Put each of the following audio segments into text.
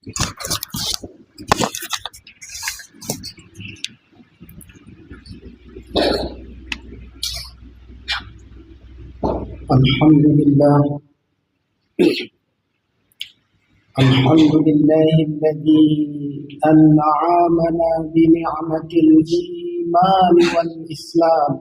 الحمد لله الذي أنعمنا بنعمة الإيمان والإسلام،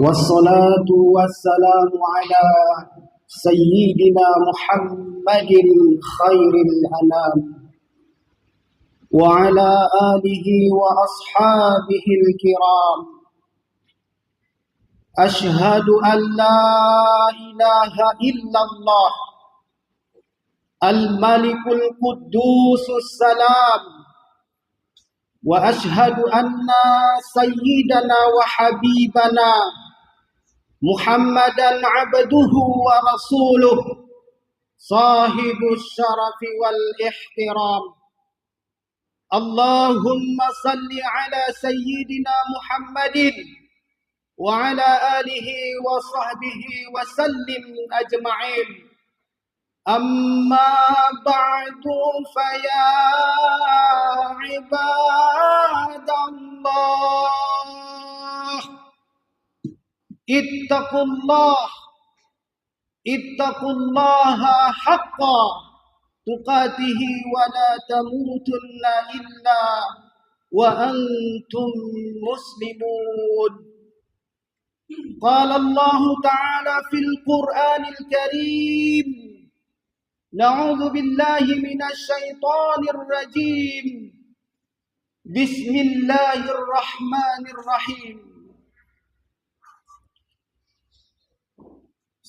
والصلاة والسلام على سيدنا محمد خير الأنام وعلى آله وأصحابه الكرام. أشهد أن لا إله إلا الله الملك القدوس السلام، وأشهد أن سيدنا وحبيبنا محمدا عبده ورسوله صاحب الشرف والاحترام. اللهم صل على سيدنا محمد وعلى آله وصحبه وسلم أجمعين. أما بعد، فيا عباد الله اتقوا الله حق تقاته ولا تموتن إلا وأنتم مسلمون. قال الله تعالى في القرآن الكريم: نعوذ بالله من الشيطان الرجيم، بسم الله الرحمن الرحيم.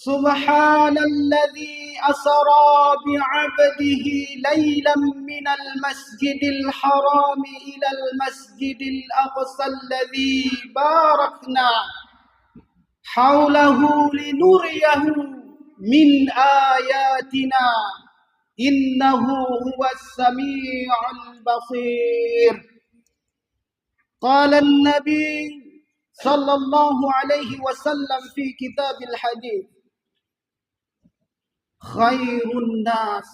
سبحان الذي أسرى بعبده ليلا من المسجد الحرام إلى المسجد الأقصى الذي باركنا حوله لنريه من آياتنا إنه هو السميع البصير. قال النبي صلى الله عليه وسلم في كتاب الحديث: خير الناس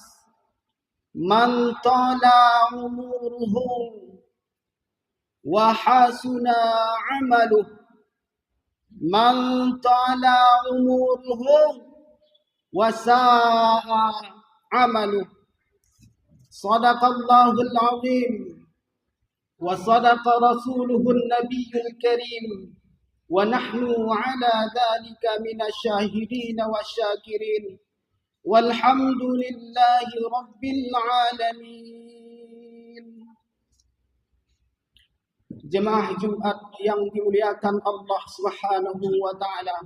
من طال عمره وحسن عمله، من طال عمره وساء عمله. صدق الله العظيم وصدق رسوله النبي الكريم، ونحن على ذلك من الشاهدين والشاكرين، والحمد لله رب العالمين. Jemaah Jumat yang dimuliakan Allah Subhanahu wa taala,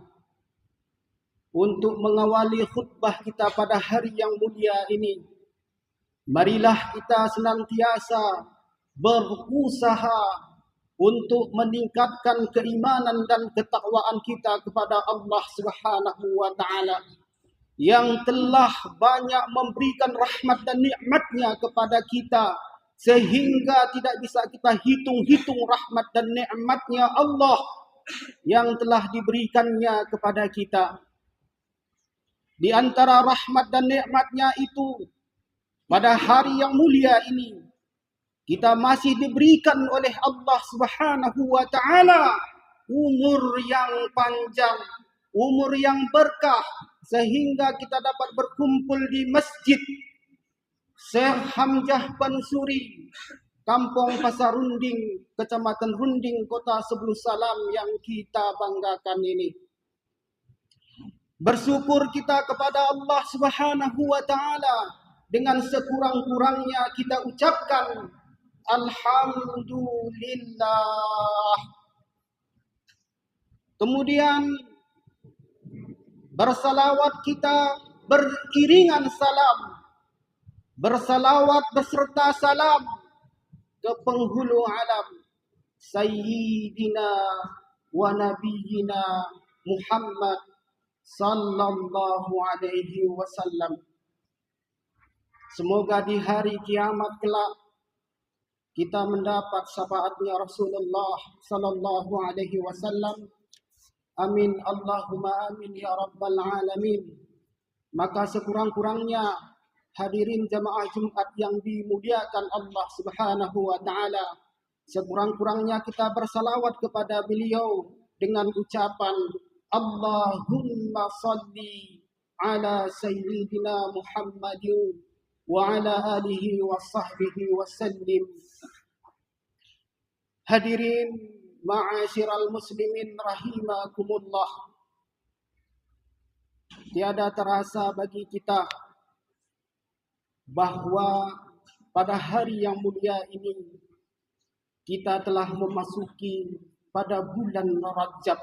untuk mengawali khutbah kita pada hari yang mulia ini, marilah kita senantiasa berusaha untuk meningkatkan keimanan dan ketakwaan kita kepada Allah Subhanahu wa taala yang telah banyak memberikan rahmat dan nikmatnya kepada kita, sehingga tidak bisa kita hitung-hitung rahmat dan nikmatnya Allah yang telah diberikannya kepada kita. Di antara rahmat dan nikmatnya itu, pada hari yang mulia ini, kita masih diberikan oleh Allah Subhanahu wa taala umur yang panjang, umur yang berkah, sehingga kita dapat berkumpul di Masjid Syekh Hamzah Bansuri, Kampung Pasar Runding, Kecamatan Runding, Kota Sebelu Salam yang kita banggakan ini. Bersyukur kita kepada Allah Subhanahu wa taala, dengan sekurang-kurangnya kita ucapkan alhamdulillah. Kemudian bersalawat kita beriringan salam, bersalawat beserta salam ke penghulu alam Sayyidina wa Nabiyina Muhammad sallallahu alaihi wasallam. Semoga di hari kiamat kelak kita mendapat syafaatnya Rasulullah sallallahu alaihi wasallam. Amin Allahumma amin ya rabbal alamin. Maka sekurang-kurangnya hadirin jamaah Jumat yang dimuliakan Allah Subhanahu wa taala. Sekurang-kurangnya kita bersalawat kepada beliau dengan ucapan Allahumma salli ala sayyidina Muhammadin wa ala alihi wa sahbihi wa sallim. Hadirin ma'asyiral muslimin rahimakumullah. Tiada terasa bagi kita bahwa pada hari yang mulia ini kita telah memasuki pada bulan Rajab,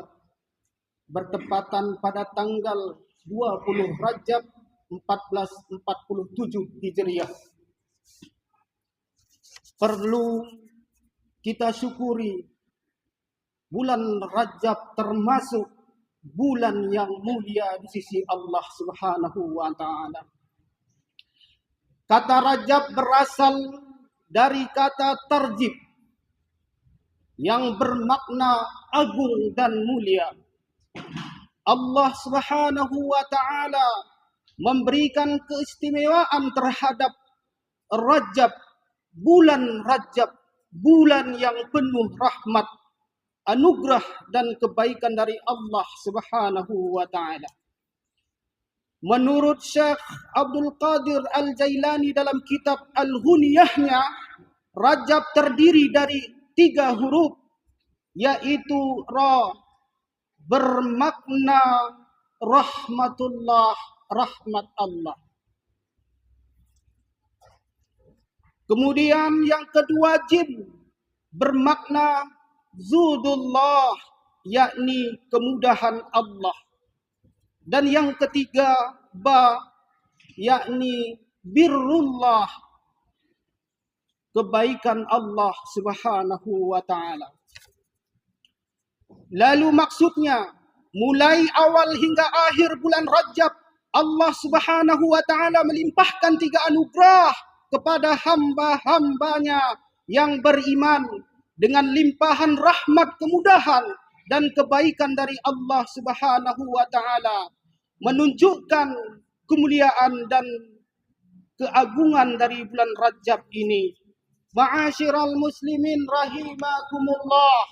bertepatan pada tanggal 20 Rajab 1447 Hijriah. Perlu kita syukuri bulan Rajab termasuk bulan yang mulia di sisi Allah Subhanahu wa taala. Kata Rajab berasal dari kata tarjib yang bermakna agung dan mulia. Allah Subhanahu wa taala memberikan keistimewaan terhadap Rajab, bulan Rajab, bulan yang penuh rahmat, anugerah dan kebaikan dari Allah Subhanahu wa taala. Menurut Syekh Abdul Qadir Al-Jailani dalam kitab Al-Ghuniyahnya, Rajab terdiri dari 3 huruf, yaitu Ra, bermakna rahmatullah, rahmat Allah. Kemudian yang kedua Jim, bermakna Zudullah, yakni kemudahan Allah. Dan yang ketiga Ba, yakni birrullah, kebaikan Allah Subhanahu wa taala. Lalu maksudnya, mulai awal hingga akhir bulan Rajab, Allah Subhanahu wa taala melimpahkan 3 anugerah kepada hamba-hambanya yang beriman dengan limpahan rahmat, kemudahan dan kebaikan dari Allah Subhanahu wa taala, menunjukkan kemuliaan dan keagungan dari bulan Rajab ini. Ma'asyiral muslimin rahimakumullah.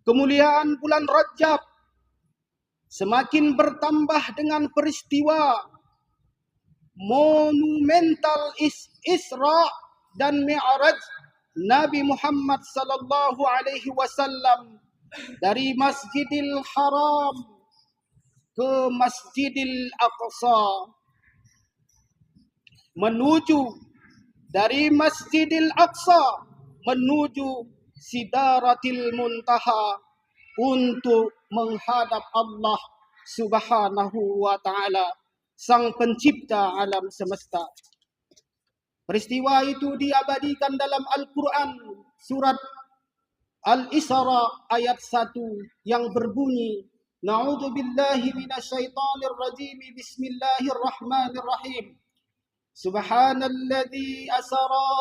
Kemuliaan bulan Rajab semakin bertambah dengan peristiwa monumental Isra dan Mi'raj Nabi Muhammad sallallahu alaihi wasallam dari Masjidil Haram ke Masjidil Aqsa, dari Masjidil Aqsa menuju Sidratil Muntaha untuk menghadap Allah Subhanahu wa taala, Sang Pencipta alam semesta. Peristiwa itu diabadikan dalam Al-Quran, surat Al-Isra ayat 1 yang berbunyi, Na'udzubillahi minasyaitonir rajim, bismillahirrahmanirrahim. Subhanalladzi asra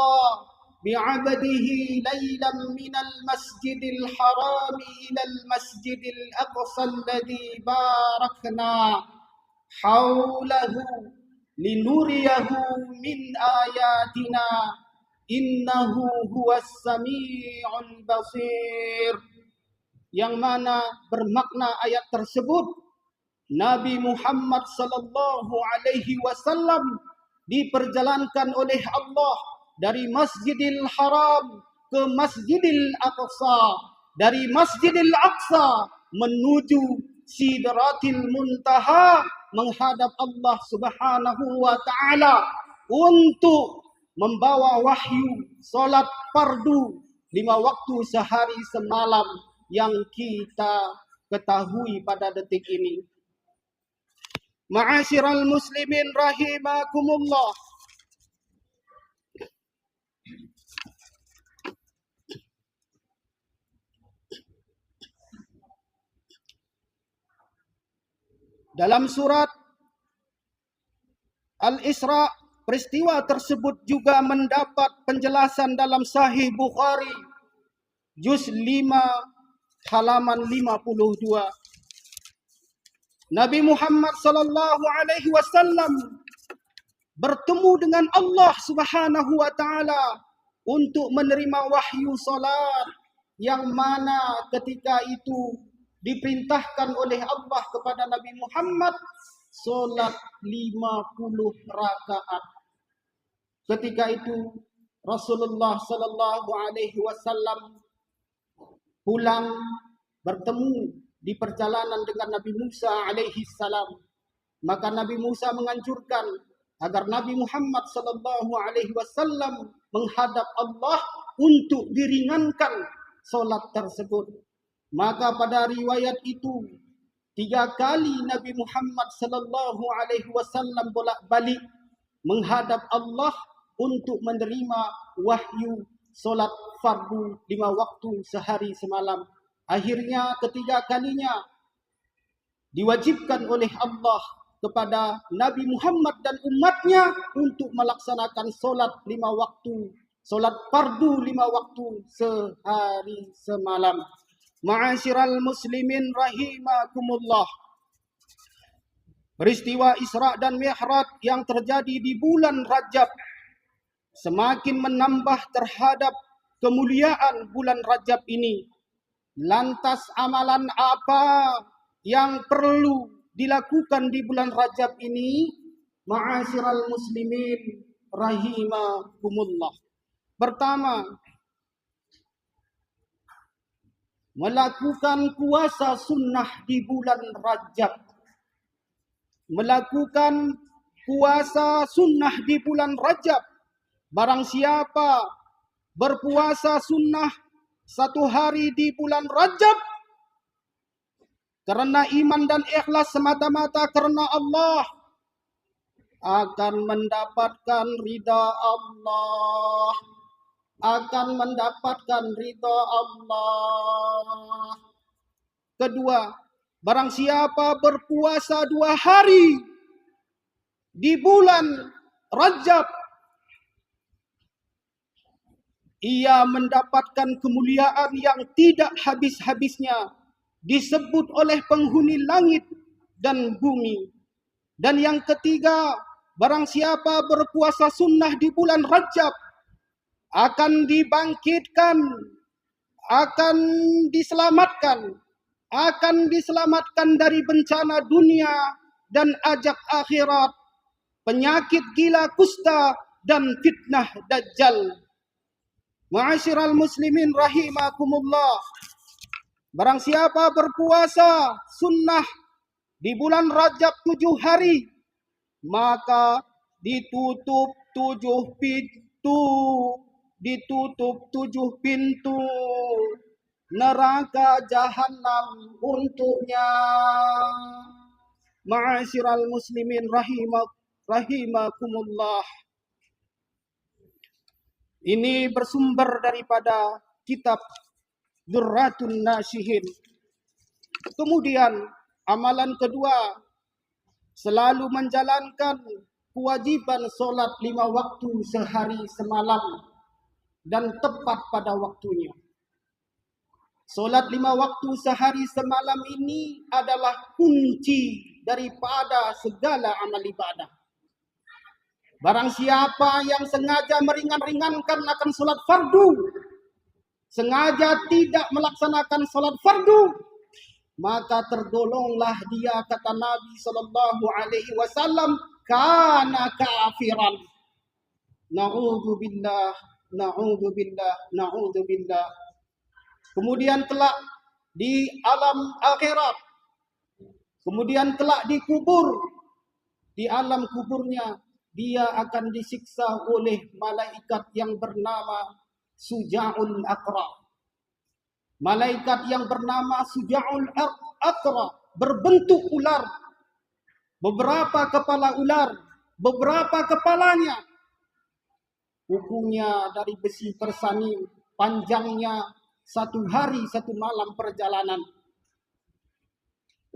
bi'abdihi laylan minal masjidil harami ilal masjidil aqsa alladzi barakna haulahu linuriyahu min ayatina innahu huwas sami'ul basir. Yang mana bermakna ayat tersebut, Nabi Muhammad sallallahu alaihi wasallam diperjalankan oleh Allah dari Masjidil Haram ke Masjidil Aqsa, dari Masjidil Aqsa menuju Sidratil Muntaha, menghadap Allah Subhanahu wa taala untuk membawa wahyu salat fardu 5 waktu sehari semalam yang kita ketahui pada detik ini. Ma'asyiral muslimin rahimakumullah. Dalam surat Al-Isra, peristiwa tersebut juga mendapat penjelasan dalam Sahih Bukhari, juz 5, halaman 52. Nabi Muhammad sallallahu alaihi wasallam bertemu dengan Allah Subhanahu wa taala untuk menerima wahyu salat, yang mana ketika itu diperintahkan oleh Allah kepada Nabi Muhammad solat 50 rakaat. Ketika itu Rasulullah sallallahu alaihi wasallam pulang bertemu di perjalanan dengan Nabi Musa alaihi salam. Maka Nabi Musa menganjurkan agar Nabi Muhammad sallallahu alaihi wasallam menghadap Allah untuk diringankan solat tersebut. Maka pada riwayat itu 3 kali Nabi Muhammad sallallahu alaihi wasallam bolak-balik menghadap Allah untuk menerima wahyu solat fardu 5 waktu sehari semalam. Akhirnya ketiga kalinya diwajibkan oleh Allah kepada Nabi Muhammad dan umatnya untuk melaksanakan solat 5 waktu, solat fardu 5 waktu sehari semalam. Ma'asyiral muslimin rahimakumullah. Peristiwa Isra dan Mi'raj yang terjadi di bulan Rajab semakin menambah terhadap kemuliaan bulan Rajab ini. Lantas amalan apa yang perlu dilakukan di bulan Rajab ini? Ma'asyiral muslimin rahimakumullah. Pertama, melakukan puasa sunnah di bulan Rajab. Melakukan puasa sunnah di bulan Rajab. Barang siapa berpuasa sunnah 1 hari di bulan Rajab karena iman dan ikhlas semata-mata karena Allah, akan mendapatkan ridha Allah. Akan mendapatkan ridha Allah. Kedua, barang siapa berpuasa 2 hari di bulan Rajab, ia mendapatkan kemuliaan yang tidak habis-habisnya, disebut oleh penghuni langit dan bumi. Dan yang ketiga, barang siapa berpuasa sunnah di bulan Rajab, akan dibangkitkan, akan diselamatkan dari bencana dunia dan ajab akhirat, penyakit gila kusta dan fitnah dajjal. Ma'asyiral muslimin rahimakumullah. Barang siapa berpuasa sunnah di bulan Rajab 7 hari, maka ditutup 7 pintu neraka jahanam untuknya. Ma'asyiral muslimin rahimakumullah. Ini bersumber daripada kitab Durratun Nasihin. Kemudian amalan kedua, selalu menjalankan kewajiban solat 5 waktu sehari semalam dan tepat pada waktunya. Solat 5 waktu sehari semalam ini adalah kunci daripada segala amal ibadah. Barang siapa yang sengaja meringan-ringankan akan solat fardu, sengaja tidak melaksanakan solat fardu, maka tergolonglah dia, kata Nabi sallallahu alaihi wasallam, kana kafiran. Na'udzubillah, na'udzubillah, na'udzubillah. Kemudian kelak di alam akhirat, kemudian kelak dikubur. Di alam kuburnya dia akan disiksa oleh malaikat yang bernama Suja'ul Aqra. Malaikat yang bernama Suja'ul Aqra berbentuk ular. Beberapa kepala ular, beberapa kepalanya. Kukunya dari besi persani, panjangnya 1 hari 1 malam perjalanan.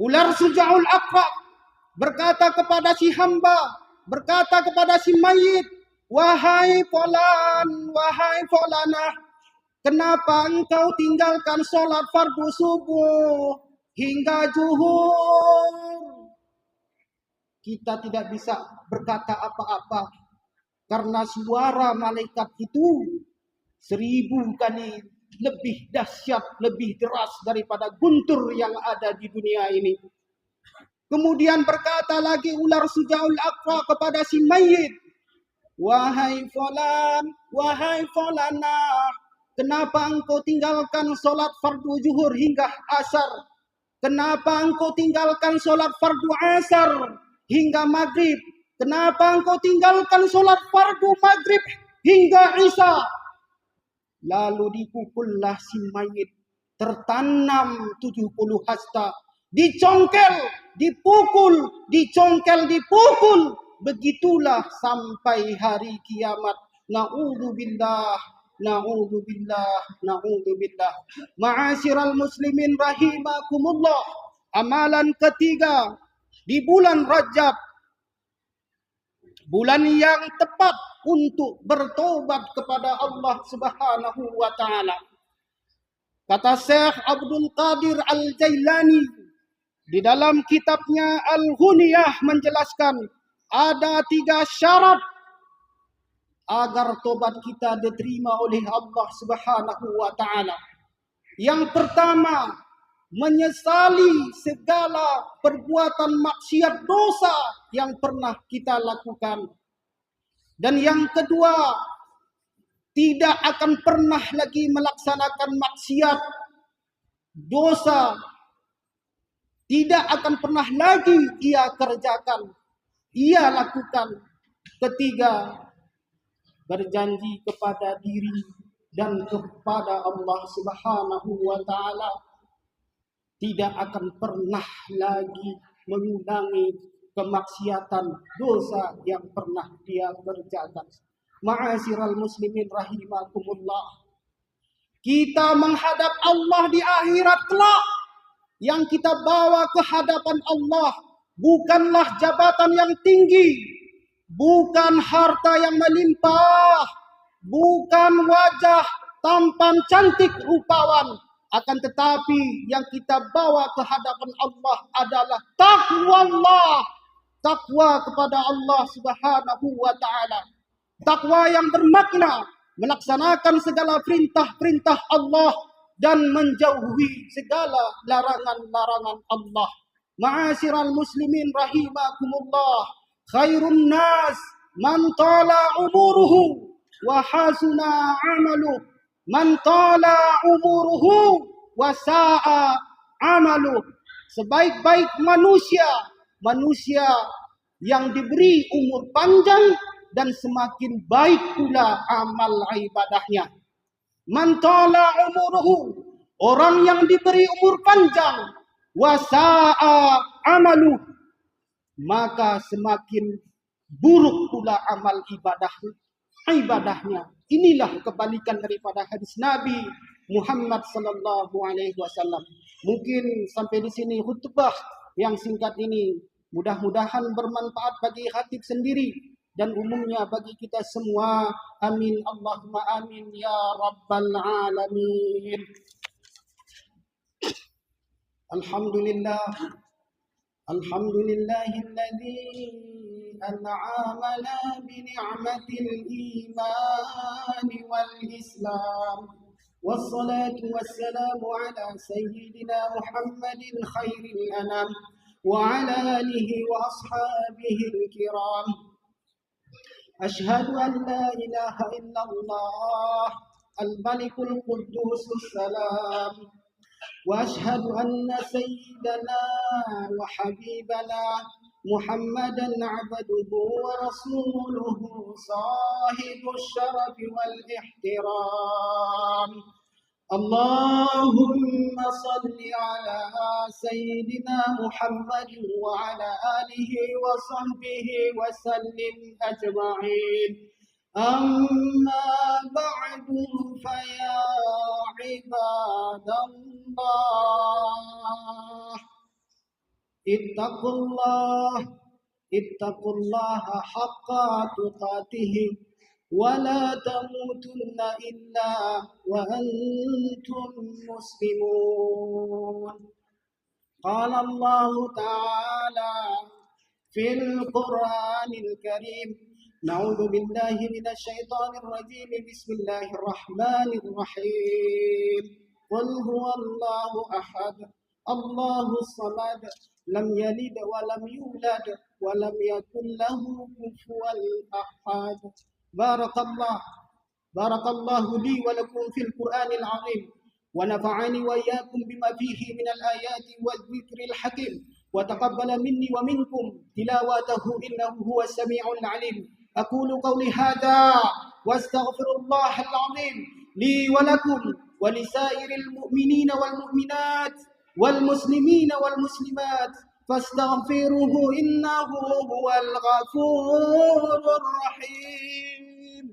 Ular Suja'ul Aqra berkata kepada si hamba, berkata kepada si mayit, wahai fulan, wahai fulanah, kenapa engkau tinggalkan solat fardu subuh hingga zuhur? kita tidak bisa berkata apa-apa karena suara malaikat itu 1000 kali lebih dahsyat, lebih deras daripada guntur yang ada di dunia ini. Kemudian berkata lagi ular Sujaul Aqra kepada si mayit, wahai fulana, kenapa engkau tinggalkan solat fardu zuhur hingga asar? Kenapa engkau tinggalkan solat fardu asar hingga maghrib? Kenapa engkau tinggalkan solat fardu maghrib hingga isya? Lalu dipukullah si mayit, tertanam 70 hasta, dicongkel, dipukul, dicongkel, dipukul. Begitulah sampai hari kiamat. Na'udzubillah, na'udzubillah, na'udzubillah. Ma'asyiral muslimin rahimakumullah. Amalan ketiga di bulan Rajab, bulan yang tepat untuk bertobat kepada Allah Subhanahu wa taala. Kata Syekh Abdul Qadir Al-Jailani di dalam kitabnya Al-Ghuniyah menjelaskan ada 3 syarat agar tobat kita diterima oleh Allah Subhanahu wa taala. Yang pertama, menyesali segala perbuatan maksiat dosa yang pernah kita lakukan. Dan yang kedua, tidak akan pernah lagi melaksanakan maksiat dosa. Tidak akan pernah lagi ia kerjakan, ia lakukan. Ketiga, berjanji kepada diri dan kepada Allah Subhanahu wa taala tidak akan pernah lagi mengulangi kemaksiatan dosa yang pernah dia kerjakan. Ma'asyiral muslimin rahimakumullah. Kita menghadap Allah di akhirat kelak. Yang kita bawa ke hadapan Allah bukanlah jabatan yang tinggi, bukan harta yang melimpah, bukan wajah tampan cantik rupawan, akan tetapi yang kita bawa ke hadapan Allah adalah takwa Allah, takwa kepada Allah Subhanahu wa taala. Takwa yang bermakna melaksanakan segala perintah-perintah Allah dan menjauhi segala larangan-larangan Allah. Ma'asyiral muslimin rahimakumullah. Khairun nas man tala umuruhu wa hasuna amaluh. Man tala umuruhu wa sa'a amaluh. Sebaik-baik manusia, manusia yang diberi umur panjang dan semakin baik pula amal ibadahnya. Man tala umuruhu, orang yang diberi umur panjang, wasa'a amalu, maka semakin buruk pula amal ibadahnya. Inilah kebalikan daripada hadis Nabi Muhammad sallallahu alaihi wasallam. Mungkin sampai di sini khutbah yang singkat ini mudah-mudahan bermanfaat bagi khatib sendiri dan umumnya bagi kita semua. Amin Allahumma amin ya rabbal alamin. Alhamdulillah, alhamdulillahilladzi an'amana bi ni'matil iman wal islam. Wassalatu wassalamu ala sayyidina Muhammadin khairil anam wa ala alihi wa ashabihi al-kiram. Ashhadu an la ilaha illallah al-malikul quddusus salam. وأشهد أن سيدنا وحبيبنا محمدا عبده ورسوله صاحب الشرف والاحترام. اللهم صل على سيدنا محمد وعلى آله وصحبه وسلم أجمعين. أما بعد فيا عباد الله اتقوا الله حق تقاته ولا تموتن إلا وأنتم مسلمون. قال الله تعالى في القرآن الكريم. نعوذ بالله من الشيطان الرجيم. بسم الله الرحمن الرحيم. قل هو الله أحد الله الصمد لم يلد ولم يولد ولم يكن له كفوا أحد. بارك الله لي ولكم في القرآن العظيم، ونفعني وإياكم بما فيه من الآيات والذكر الحكيم، وتقبل مني ومنكم تلاوته إنه هو السميع العليم. أقول قولي هذا واستغفر الله العظيم لي ولكم ولسائر المؤمنين والمؤمنات والمسلمين والمسلمات فاستغفروه إنه هو الغفور الرحيم.